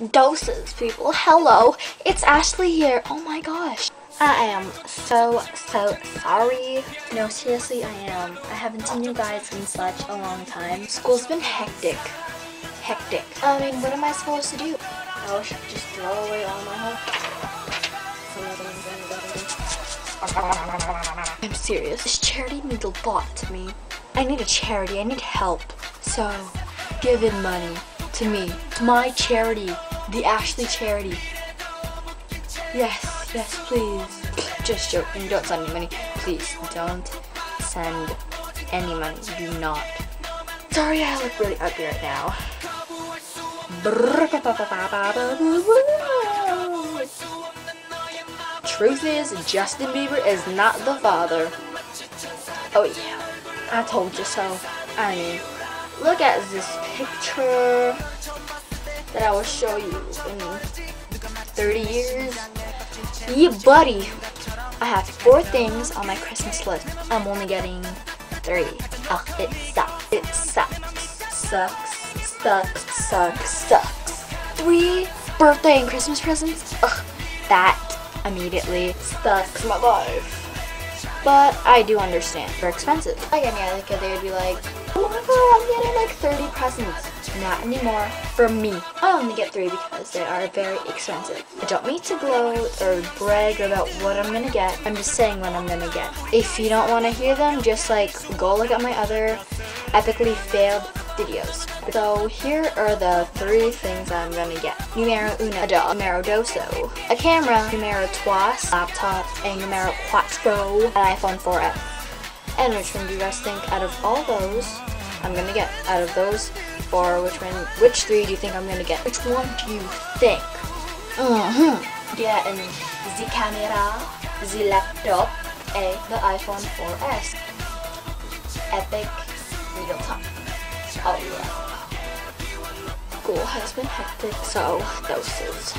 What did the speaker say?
Doses, people. Hello, it's Ashley here. Oh my gosh. I am so sorry. No, seriously, I am. I haven't seen you guys in such a long time. School's been hectic. I mean, what am I supposed to do? I should just throw away all my homework. I'm serious. This charity means a lot to me. I need a charity. I need help. So, give in money to me. To my charity. The Ashley charity. Yes, please. Just joking. Don't send me money. Please, don't send any money. Do not. Sorry, I look really ugly right now. Truth is, Justin Bieber is not the father. Oh yeah, I told you so. I mean, look at this picture that I will show you in 30 years. Yeah, buddy. I have 4 things on my Christmas list. I'm only getting 3. Ugh, it sucks. It sucks. Sucks. 3 birthday and Christmas presents? Ugh, that immediately sucks my life. But I do understand. They're expensive. Like any other kid, they would be like, oh my god, I'm getting like 30 presents. Not anymore. For me, I only get 3 because they are very expensive. I don't mean to gloat or brag about what I'm gonna get. I'm just saying what I'm gonna get. If you don't want to hear them, just like go look at my other epically failed videos. So here are the 3 things I'm gonna get. Numero uno, a doll. Numero doso, a camera. Numero trois, laptop. And numero cuatro, an iPhone 4S. And which one do you guys think out of all those I'm gonna get? Out of those 4, which 3 do you think I'm gonna get? Which one do you think? Getting the camera, the laptop, and the iPhone 4S. Epic real time. Oh yeah. School has been hectic, so doses.